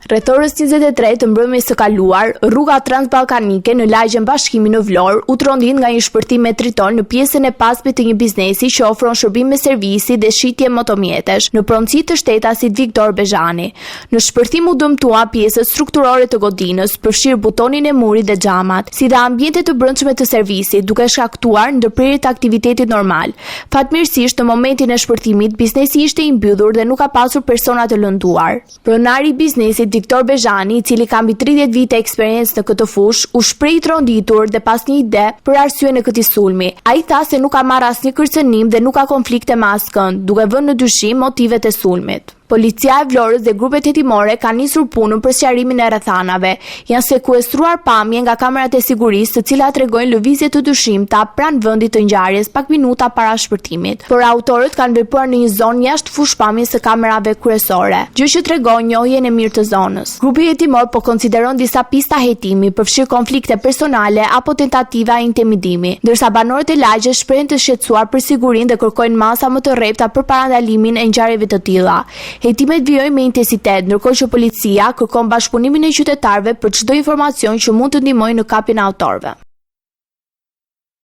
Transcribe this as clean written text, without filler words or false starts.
Rreth orës 23 të mbrëmjes së kaluar, rruga transballkanike në lagjen Bashkimi në Vlorë u trondit nga një shpërtim me triton në pjesën e pasme të një biznesi që ofron shërbime servisi dhe shitje motomjetesh në pronësi të shtetasit Viktor Bezhani. Në shpërthim u dëmtua pjesët strukturore të godinës, përfshirë butonin e murit dhe xhamat, si dhe ambientet të brendshme të servisit, duke shkaktuar ndërprerje të aktivitetit normal. Fatmirësisht, në momentin e shpërthimit, biznesi ishte i mbyllur dhe nuk ka pasur persona të lënduar. Pronari i biznesit Viktor Bezhani, i cili ka mbi 30 vite eksperiencë në këtë fushë, u shpreh i tronditur dhe pas një ide për arsye në këtij sulmi. Ai tha se nuk ka marrë asnjë kërcënim dhe nuk ka konflikte me askënd, duke vënë në dyshim motivet e sulmit. Policia e Vlorës dhe grupet hetimore kanë nisur punën për sqarimin e rrethanave. Janë sekuestruar pamje nga kamerat e sigurisë, të cilat tregojnë lëvizje të dyshimta pranë vendit të ngjarjes pak minuta para shpërtimit. Por autorët kanë vepruar në një zonë jashtë fushpamjes së kamerave kryesore, gjë që tregon njohjen e mirë të zonës. Grupi hetimor po konsideron disa pista hetimi, përfshirë konflikte personale apo tentativa intimidimi, ndërsa banorët e lagjes shprehen të shqetësuar për sigurinë dhe kërkojnë masa më të rrepta për parandalimin e ngjarjeve të tilla. Hetimet vijojnë me intensitet, ndërkohë që policia kërkon bashkëpunimin e qytetarëve për çdo informacion që mund të ndihmojë në kapjen e autorëve.